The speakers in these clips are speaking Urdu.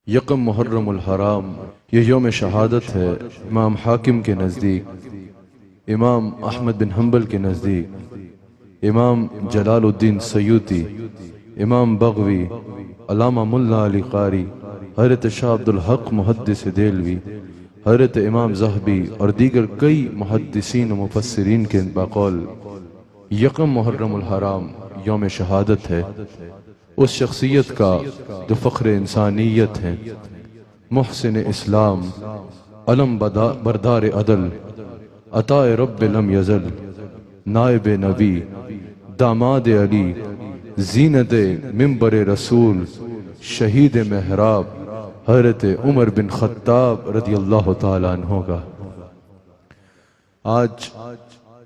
یکم محرم الحرام، یہ یوم شہادت ہے امام حاکم کے نزدیک، امام احمد بن حنبل کے نزدیک، امام جلال الدین سیوطی، امام بغوی، علامہ ملا علی قاری، حضرت شاہ عبد الحق محدث دہلوی، حضرت امام زہبی اور دیگر کئی محدثین و مفسرین کے بقول یکم محرم الحرام یوم شہادت ہے اس شخصیت کا جو فخر انسانیت ہے، محسن اسلام، علم بردار عدل، عطا رب لم یزل، نائب نبی، داماد علی، زینت منبر رسول، شہید محراب، حضرت عمر بن خطاب رضی اللہ تعالیٰ عنہ کا۔ آج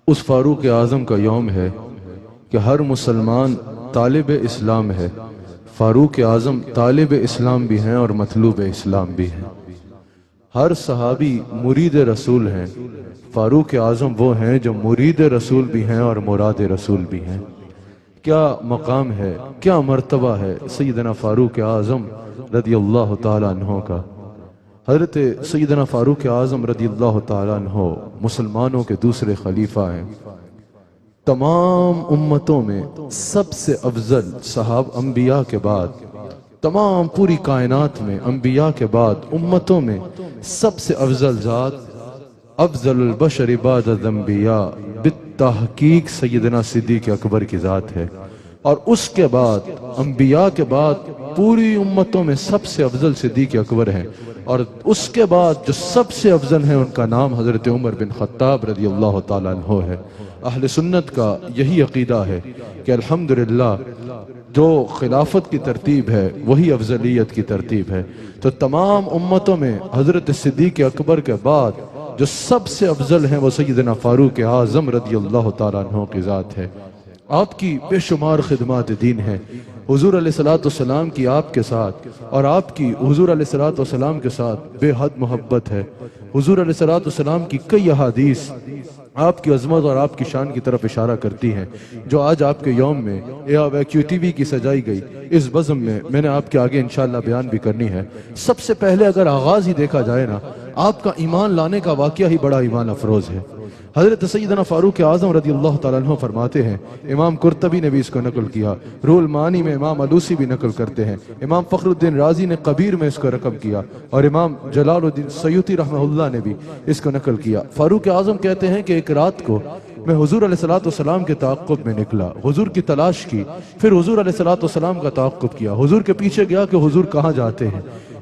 اس فاروق اعظم کا یوم ہے کہ ہر مسلمان طالب اسلام ہے۔ فاروق اعظم طالب اسلام بھی ہیں اور مطلوب اسلام بھی ہیں۔ ہر صحابی مرید رسول ہیں، فاروق اعظم وہ ہیں جو مرید رسول بھی ہیں اور مراد رسول بھی ہیں۔ کیا مقام ہے، کیا مرتبہ ہے سیدنا فاروق اعظم رضی اللہ تعالیٰ عنہ کا۔ حضرت سیدنا فاروق اعظم رضی اللہ تعالیٰ عنہ مسلمانوں کے دوسرے خلیفہ ہیں۔ تمام امتوں میں سب سے افضل انبیاء کے بعد، تمام پوری کائنات میں انبیاء کے بعد امتوں میں سب سے افضل ذات، افضل البشر بعد الانبیاء بالتحقیق سیدنا صدیق اکبر کی ذات ہے۔ اور اس کے بعد انبیاء کے بعد پوری امتوں میں سب سے افضل صدیق اکبر ہیں، اور اس کے بعد جو سب سے افضل ہیں ان کا نام حضرت عمر بن خطاب رضی اللہ تعالیٰ عنہ ہے۔ اہل سنت کا یہی عقیدہ ہے کہ الحمدللہ جو خلافت کی ترتیب ہے وہی افضلیت کی ترتیب ہے۔ تو تمام امتوں میں حضرت صدیق اکبر کے بعد جو سب سے افضل ہیں وہ سیدنا فاروق اعظم رضی اللہ تعالیٰ عنہ کی ذات ہے۔ آپ کی بے شمار خدمات دین ہیں، حضور علیہ السلام کی آپ کے ساتھ اور آپ کی حضور علیہ السلام کے ساتھ بے حد محبت ہے۔ حضور علیہ السلام کی کئی احادیث آپ کی عظمت اور آپ کی شان کی طرف اشارہ کرتی ہیں، جو آج آپ کے یوم میں QTV کی سجائی گئی اس بزم میں نے آپ کے آگے انشاءاللہ بیان بھی کرنی ہے۔ سب سے پہلے اگر آغاز ہی دیکھا جائے نا، آپ کا ایمان لانے کا واقعہ ہی بڑا ایمان افروز ہے۔ حضرت سیدنا فاروق اعظم رضی اللہ تعالیٰ عنہ فرماتے ہیں، امام قرطبی نے بھی اس کو نقل کیا، روح المعانی میں امام علوسی بھی نقل کرتے ہیں، امام فخر الدین رازی نے کبیر میں اس کو رقم کیا، اور امام جلال الدین سیوطی رحمہ اللہ نے بھی اس کو نقل کیا۔ فاروق اعظم کہتے ہیں کہ ایک رات کو میں حضور علیہ السلام کے تعاقب میں نکلا، حضور کی تلاش کی، پھر حضور علیہ السلام کا تعاقب کیا، حضور کے پیچھے گیا کہ حضور کہاں جاتے ہیں۔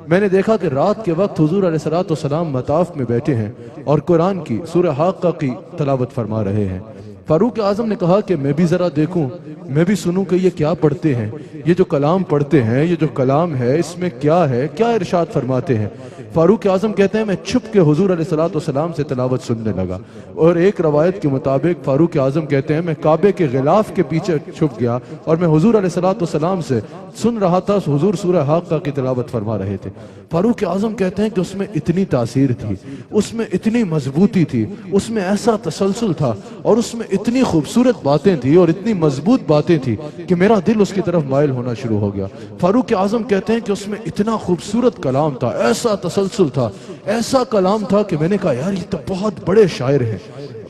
میں نے دیکھا کہ رات کے وقت حضور علیہ السلام مطاف میں بیٹھے ہیں اور قرآن کی سورہ حاقہ کی تلاوت فرما رہے ہیں۔ فاروق اعظم نے کہا کہ میں بھی ذرا دیکھوں، میں بھی سنوں کہ یہ کیا پڑھتے ہیں، یہ جو کلام پڑھتے ہیں، یہ جو کلام ہے اس میں کیا ہے، کیا ارشاد فرماتے ہیں۔ فاروق اعظم کہتے ہیں میں چھپ کے حضور علیہ السلام سے تلاوت سننے لگا، اور ایک روایت کے مطابق فاروق اعظم کہتے ہیں میں کعبے کے غلاف کے پیچھے چھپ گیا اور میں حضور علیہ السلام سے سن رہا تھا، حضور سورہ حاقہ کی تلاوت فرما رہے تھے۔ فاروق اعظم کہتے ہیں کہ اس میں اتنی تاثیر تھی، اس میں اتنی مضبوطی تھی، اس میں ایسا تسلسل تھا، اور اس میں اتنی خوبصورت باتیں تھی اور اتنی مضبوط باتیں تھی کہ میرا دل اس کی طرف مائل ہونا شروع ہو گیا۔ فاروق اعظم کہتے ہیں کہ اس میں اتنا خوبصورت کلام تھا، ایسا تسلسل تھا، ایسا کلام تھا کہ میں نے کہا یار یہ تو بہت بڑے شاعر ہیں۔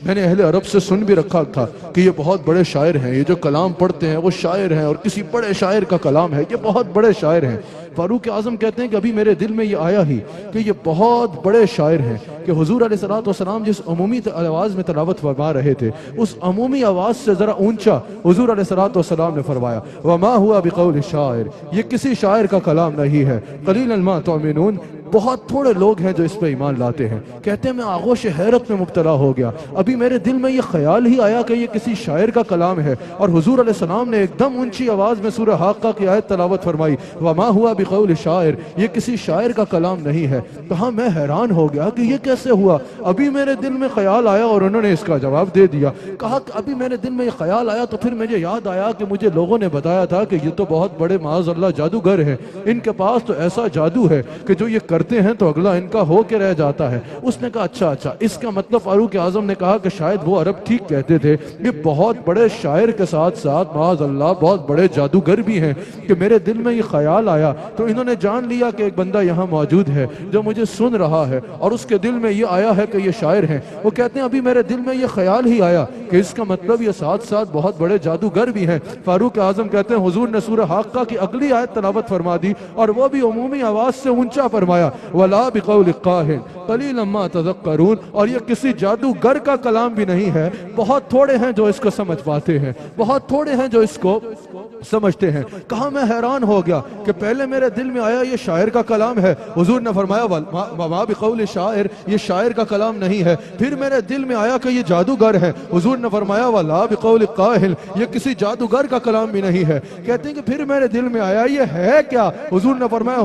میں نے اہل عرب سے سن بھی رکھا تھا کہ یہ بہت بڑے شاعر ہیں، یہ جو کلام پڑھتے ہیں وہ شاعر ہیں، اور کسی بڑے شاعر کا کلام ہے، یہ بہت بڑے شاعر ہیں۔ فاروق اعظم کہتے ہیں کہ ابھی میرے دل میں یہ آیا ہی کہ یہ بہت بڑے شاعر ہیں، کہ حضور علیہ السلام جس عمومی آواز میں تلاوت فرما رہے تھے اس عمومی آواز سے ذرا اونچا حضور علیہ السلام نے فرمایا وَمَا هُوَ بِقَوْلِ شَاعِرٍ، یہ کسی شاعر کا کلام نہیں ہے، قَلِيلًا مَا تُؤْمِنُونَ، بہت تھوڑے لوگ ہیں جو اس پہ ایمان لاتے ہیں۔ کہتے ہیں میں آغوش حیرت میں مبتلا ہو گیا، ابھی میرے دل میں یہ خیال ہی آیا کہ یہ کسی شاعر کا کلام ہے، اور حضور علیہ السلام نے ایک دم اونچی آواز میں سورہ حاقہ کی آیت تلاوت فرمائی وَمَا هُوَ بِقَوْلِ شَاعِرٍ، یہ کسی شاعر کا کلام نہیں ہے۔ کہا میں حیران ہو گیا کہ یہ کیسے ہوا، ابھی میرے دل میں خیال آیا اور انہوں نے اس کا جواب دے دیا۔ کہا کہ ابھی میرے دل میں یہ خیال آیا تو پھر مجھے یاد آیا کہ مجھے لوگوں نے بتایا تھا کہ یہ تو بہت بڑے معاذ اللہ جادوگر ہیں، ان کے پاس تو ایسا جادو ہے کہ جو یہ کرتے ہیں تو اگلا ان کا ہو کے رہ جاتا ہے۔ اس نے کہا اچھا اس کا مطلب فاروق اعظم نے کہا کہ شاید وہ عرب ٹھیک کہتے تھے، یہ بہت بڑے شاعر کے ساتھ ساتھ معاذ اللہ بہت بڑے جادوگر بھی ہیں کہ میرے دل میں یہ خیال آیا تو انہوں نے جان لیا کہ ایک بندہ یہاں موجود ہے جو مجھے سن رہا ہے اور اس کے دل میں یہ آیا ہے کہ یہ شاعر ہیں۔ وہ کہتے ہیں ابھی میرے دل میں یہ خیال ہی آیا کہ اس کا مطلب یہ ساتھ ساتھ بہت بڑے جادوگر بھی ہیں۔ فاروق اعظم کہتے ہیں حضور نے سورہ حاقہ کی اگلی آیت تلاوت فرما دی اور وہ بھی عمومی آواز سے اونچا فرمایا وَلَا بِقَوْلِ قَاهِنٍ قَلِيلًا مَا تَذَكَّرُونَ، اور یہ کسی جادوگر کا کلام بھی نہیں ہے، بہت تھوڑے ہیں جو اس کو سمجھ پاتے ہیں، بہت تھوڑے ہیں جو اس کو سمجھتے ہیں۔ کہا میں حیران ہو گیا کہ پہلے میرے دل میں آیا یہ شاعر کا کلام ہے، حضور نے فرمایا وَمَا بِقَوْلِ شاعر، یہ شاعر کا کلام نہیں ہے۔ پھر میرے دل میں آیا کہ یہ جادوگر ہے، حضور نے فرمایا وَلَا بِقَوْلِ قَاهِنٍ، یہ کسی جادوگر کا کلام بھی نہیں ہے۔ کہتے ہیں کہ پھر میرے دل میں آیا یہ ہے کیا؟ حضور نے فرمایا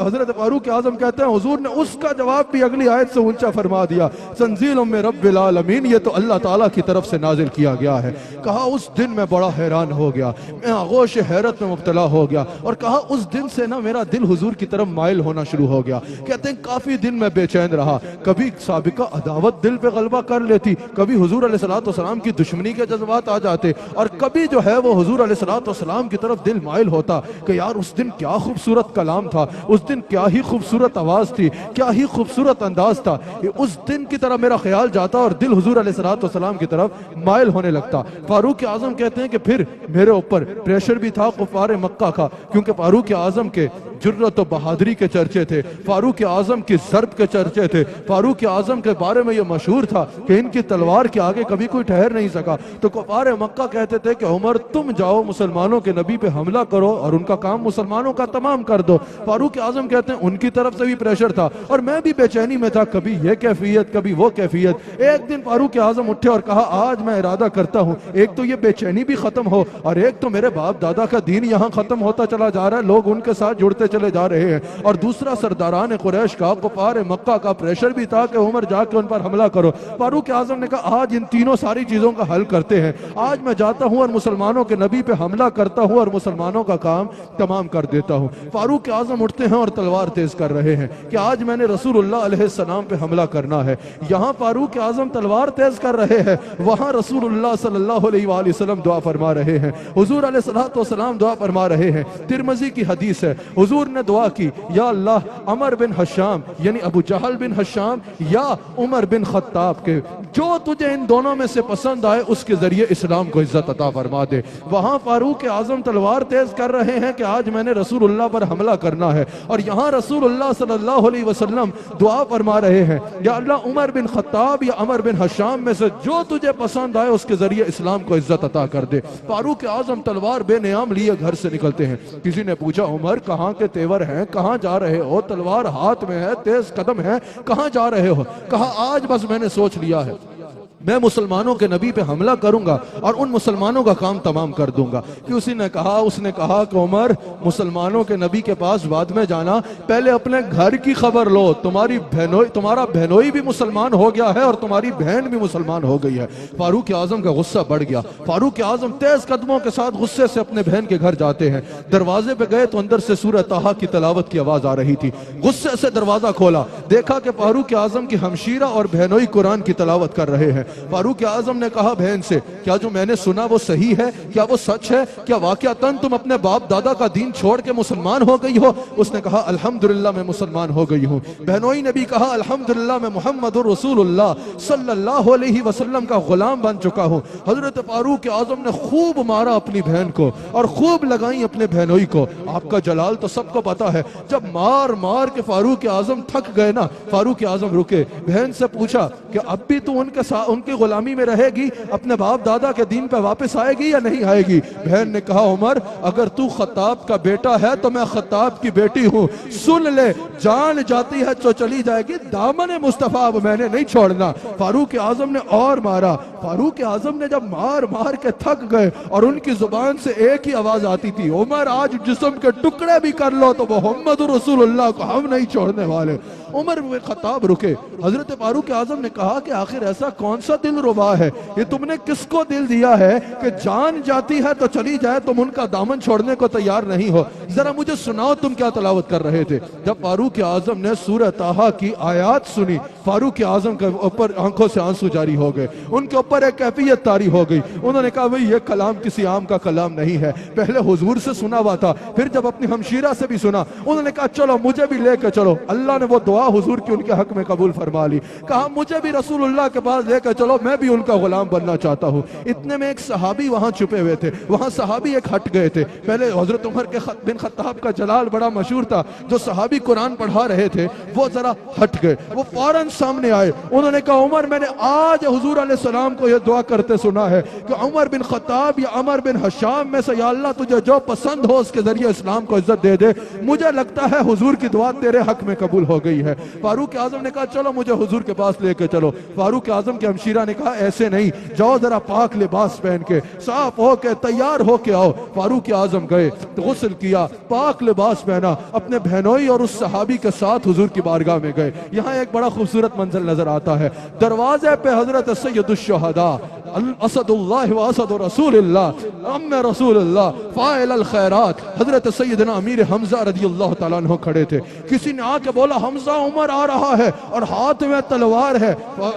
حضرت فاروق اعظم کہتے ہیں حضور نے اس کا جواب بھی اگلی آیت سے اونچا فرما دیا تنزیل من رب العالمین، یہ تو اللہ تعالیٰ کی طرف سے نازل کیا گیا ہے۔ کہا اس دن میں بڑا حیران ہو گیا، میں آغوش حیرت میں مبتلا ہو گیا، اور کہا اس دن سے نا میرا دل حضور کی طرف مائل ہونا شروع ہو گیا۔ کہتے ہیں کافی دن میں بے چین رہا، کبھی سابقہ عداوت دل پہ غلبہ کر لیتی، کبھی حضور علیہ السلام کی دشمنی کے جذبات آ جاتے، اور کبھی جو ہے وہ حضور علیہ السلام کی طرف دل مائل ہوتا کہ یار اس دن کیا خوبصورت کلام تھا، اس دن کیا ہی خوبصورت آواز تھی، کیا ہی خوبصورت انداز تھا، اس دن کی طرح میرا خیال جاتا اور دل حضور علیہ السلام کی طرف مائل ہونے لگتا۔ فاروق اعظم کہتے ہیں کہ پھر میرے اوپر پریشر بھی تھا کفار مکہ کا، کیونکہ فاروق اعظم کے جرت و بہادری کے چرچے تھے، فاروق اعظم کی ضرب کے چرچے تھے، فاروق اعظم کے بارے میں یہ مشہور تھا کہ ان کی تلوار کے آگے کبھی کوئی ٹھہر نہیں سکا۔ تو کفار مکہ کہتے تھے کہ عمر تم جاؤ مسلمانوں کے نبی پہ حملہ کرو اور ان کا کام مسلمانوں کا تمام کر دو۔ فاروق اعظم کہتے ہیں ان کی طرف سے بھی پریشر تھا اور میں بھی بے چینی میں تھا، کبھی یہ کیفیت کبھی وہ کیفیت۔ ایک دن فاروق اعظم اٹھے اور کہا آج میں ارادہ کرتا ہوں ایک تو یہ بے چینی بھی ختم ہو اور ایک تو میرے باپ دادا کا دین یہاں ختم ہوتا چلا جا رہا ہے، لوگ ان کے ساتھ جڑتے چلے جا رہے ہیں، اور دوسرا سرداران قریش کا کفار مکہ کا پریشر بھی تھا کہ عمر جا کے ان پر حملہ کرو۔ فاروق اعظم نے کہا آج ان تینوں ساری چیزوں کا حل کرتے ہیں، آج میں جاتا ہوں اور مسلمانوں کے نبی پہ حملہ کرتا ہوں اور مسلمانوں کا کام تمام کر دیتا ہوں۔ فاروق اعظم اٹھتے ہیں اور تلوار تیز کر رہے ہیں کہ آج میں نے رسول اللہ علیہ السلام پہ حملہ کرنا ہے۔ یہاں فاروق اعظم تلوار تیز کر رہے ہیں، وہاں رسول اللہ صلی اللہ علیہ وآلہ وسلم دعا فرما رہے ہیں، حضور علیہ السلام دعا فرما رہے ہیں۔ ترمذی کی حدیث ہے، حضور نے دعا کی یا اللہ عمر بن حشام یعنی ابو جہل بن حشام یا عمر بن خطاب کے جو تجھے ان دونوں میں سے پسند آئے اس کے ذریعے اسلام کو عزت عطا فرما دے۔ وہاں فاروق اعظم تلوار تیز کر رہے ہیں کہ آج میں نے رسول اللہ پر حملہ کرنا ہے، اور یہاں رسول اللہ صلی اللہ علیہ وسلم دعا فرما رہے ہیں یا اللہ عمر بن خطاب یا عمر بن حشام میں سے جو تجھے پسند آئے اس کے ذریعے اسلام کو عزت عطا کر دے۔ فاروق اعظم تلوار بے نیام لیے گھر سے نکلتے ہیں۔ کسی نے پوچھا عمر کہاں کے تیور ہیں، کہاں جا رہے ہو؟ تلوار ہاتھ میں ہے، تیز قدم ہے، کہاں جا رہے ہو؟ کہا آج بس میں نے سوچ لیا ہے میں مسلمانوں کے نبی پہ حملہ کروں گا اور ان مسلمانوں کا کام تمام کر دوں گا۔ کہ اس نے کہا کہ عمر مسلمانوں کے نبی کے پاس بعد میں جانا، پہلے اپنے گھر کی خبر لو، تمہارا بہنوئی بھی مسلمان ہو گیا ہے اور تمہاری بہن بھی مسلمان ہو گئی ہے۔ فاروق اعظم کا غصہ بڑھ گیا، فاروق اعظم تیز قدموں کے ساتھ غصے سے اپنے بہن کے گھر جاتے ہیں۔ دروازے پہ گئے تو اندر سے سورہ طٰہٰ کی تلاوت کی آواز آ رہی تھی، غصے سے دروازہ کھولا، دیکھا کہ فاروق اعظم کی ہمشیرہ اور بہنوئی قرآن کی تلاوت کر رہے ہیں۔ فاروق اعظم نے کہا بہن سے کیا جو میں نے سنا وہ صحیح ہے؟ کیا وہ سچ ہے؟ کیا واقعتاً تم اپنے باپ دادا کا دین چھوڑ کے مسلمان ہو گئی ہو؟ اس نے کہا الحمدللہ میں مسلمان ہو گئی ہوں۔ بہنوئی نے بھی کہا الحمدللہ میں محمد رسول اللہ صلی اللہ علیہ وسلم کا غلام بن چکا ہوں۔ حضرت فاروق اعظم نے خوب مارا اپنی بہن کو اور خوب لگائیں اپنے بہنوئی کو۔ آپ کا جلال تو سب کو پتا ہے، جب مار مار کے فاروق اعظم تھک گئے نا، فاروق اعظم رکے، بہن سے پوچھا کہ اب بھی تو ان کی غلامی میں رہے گی، اپنے باپ دادا کے دین پہ واپس آئے گی یا نہیں آئے گی؟ بہن نے کہا عمر اگر تو خطاب کا بیٹا ہے تو میں خطاب کی بیٹی ہوں، سن لے جان جاتی ہے تو چلی جائے گی، دامن مصطفیٰ اب میں نے نہیں چھوڑنا۔ فاروق اعظم نے اور مارا، فاروق اعظم نے جب مار مار کے تھک گئے اور ان کی زبان سے ایک ہی آواز آتی تھی عمر آج جسم کے ٹکڑے بھی کر لو تو محمد رسول اللہ کو ہم نہیں چھوڑنے والے۔ عمر عمر بن خطاب رکے. حضرت فاروق اعظم نے کہا کہ آخر ایسا کون سا دل ربا ہے, یہ تم نے کس کو دل دیا ہے کہ جان جاتی ہے تو چلی جائے, تم ان کا دامن چھوڑنے کو تیار نہیں ہو. ذرا مجھے سناؤ تم کیا تلاوت کر رہے تھے. جب فاروق اعظم نے سورہ طٰہٰ کی آیات سنی, فاروق اعظم کے اوپر آنکھوں سے آنسو جاری ہو گئے, ان کے اوپر ایک کیفیت طاری ہو گئی. انہوں نے کہا بھئی یہ کلام کسی عام کا کلام نہیں ہے, پہلے حضور سے سنا ہوا تھا, پھر جب اپنی ہمشیرہ سے بھی سنا, انہوں نے کہا چلو مجھے بھی لے کے چلو. اللہ نے وہ دعا حضور کی ان کے حق میں قبول فرما لی. کہا مجھے بھی رسول اللہ کے پاس لے کے چلو, میں بھی ان کا غلام بننا چاہتا ہوں. اتنے میں ایک صحابی وہاں چھپے ہوئے تھے, وہاں صحابی ایک ہٹ گئے تھے. پہلے حضرت عمر بن خطاب کا جلال بڑا مشہور تھا, جو صحابی قرآن پڑھا رہے تھے وہ ذرا ہٹ گئے, وہ فوراً سامنے آئے. انہوں نے کہا عمر میں نے آج حضور علیہ السلام کو یہ دعا کرتے سنا ہے کہ عمر بن خطاب یا عمر بن حشام میں سے یا اللہ تجھے جو پسند ہو اس کے ذریعے اسلام کو عزت دے دے. مجھے لگتا ہے حضور کی دعا تیرے حق میں قبول ہو گئی ہے. فاروق اعظم نے کہا چلو مجھے حضور کے پاس لے کے چلو. فاروق اعظم کے ہمشیرہ نے کہا ایسے نہیں, جاؤ ذرا پاک لباس پہن کے صاف ہو کے تیار ہو کے آؤ. فاروق اعظم گئے, غسل کیا, پاک لباس پہنا, اپنے بہنوئی اور اس صحابی کے ساتھ حضور کی بارگاہ میں گئے. یہاں ایک بڑا خوبصورت منظر نظر آتا ہے. دروازے پہ حضرت سید الشہداء اسد اللہ و اسد رسول اللہ ام رسول اللہ فاعل الخیرات حضرت سیدنا امیر حمزہ رضی اللہ تعالیٰ عنہ کھڑے تھے. کسی نے آ کے بولا حمزہ عمر آ رہا ہے, اور ہاتھ میں تلوار ہے,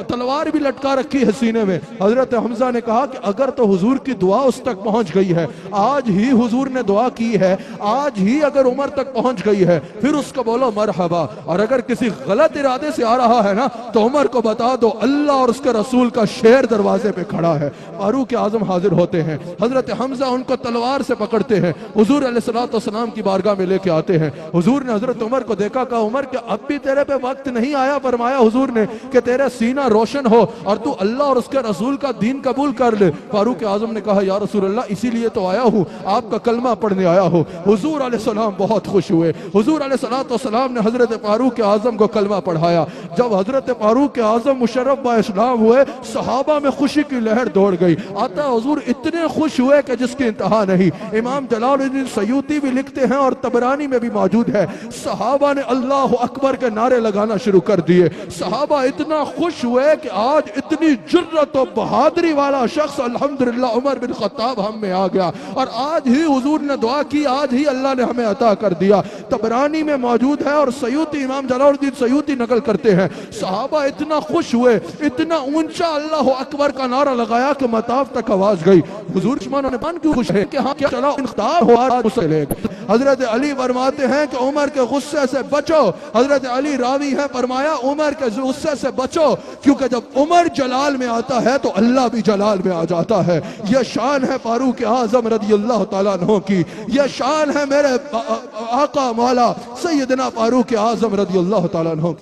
تلوار بھی لٹکا رکھی ہے سینے میں. حضرت حمزہ نے کہا کہ اگر تو حضور کی دعا اس تک پہنچ گئی ہے, آج ہی حضور نے دعا کی ہے, آج ہی اگر عمر تک پہنچ گئی ہے, پھر اس کو بولو مرحبا. اور اگر کسی غلط ارادے سے آ رہا ہے نا تو عمر کو بتا دو اللہ اور اس کے رسول کا شیر دروازے پہ کھڑا ہے. فاروق اعظم حاضر ہوتے ہیں, حضرت حمزہ ان کو تلوار سے پکڑتے ہیں, حضور علیہ السلام کی بارگاہ میں لے کے آتے ہیں. حضور نے حضرت عمر کو دیکھا, کہا عمر کہ اب بھی تیرے پہ وقت نہیں آیا, فرمایا حضور نے کہ تیرے سینہ روشن ہو اور تو اللہ اور اس کے رسول کا دین قبول کر لے. فاروق اعظم نے کہا یا رسول اللہ اسی لیے تو آیا ہوں, آپ کا کلمہ پڑھنے آیا ہوں. حضور علیہ السلام بہت خوش ہوئے. حضور علیہ السلام نے حضرت فاروق اعظم کو کلمہ پڑھایا. جب حضرت فاروق اعظم مشرف با اسلام ہوئے, صحابہ میں خوشی کی لہر دوڑ گئی. آتا حضور اتنے خوش ہوئے کہ جس کی انتہا نہیں. امام جلال الدین سیوطی بھی لکھتے ہیں اور طبرانی میں بھی موجود ہے, صحابہ نے اللہ اکبر کے نعرے لگانا شروع کر دیے. صحابہ اتنا خوش ہوئے کہ آج اتنی جرت و بہادری والا شخص الحمدللہ عمر بن خطاب ہم میں آ گیا, اور آج ہی حضور نے دعا کی, آج ہی اللہ نے ہمیں عطا کر دیا. طبرانی میں موجود ہے اور سیوطی امام جلال الدین سیوطی نقل کرتے ہیں. صحابہ اتنا خوش ہوئے, اتنا اونچا اللہ اکبر کا نعرہ لگایا کہ مطاف تک آواز گئی. حضور شمانوں نے مان کیوں خوش ہے کہ ہاں کیا چلا انخطاب ہوا اسے لے گئے. حضرت علی فرماتے ہیں کہ عمر کے غصے سے بچو. حضرت علی راوی ہے, فرمایا عمر کے غصے سے بچو, کیونکہ جب عمر جلال میں آتا ہے تو اللہ بھی جلال میں آ جاتا ہے. یہ شان ہے فاروق اعظم رضی اللہ تعالیٰ عنہ کی, یہ شان ہے میرے آقا مولا سیدنا فاروق اعظم رضی اللہ تعالیٰ عنہ کی.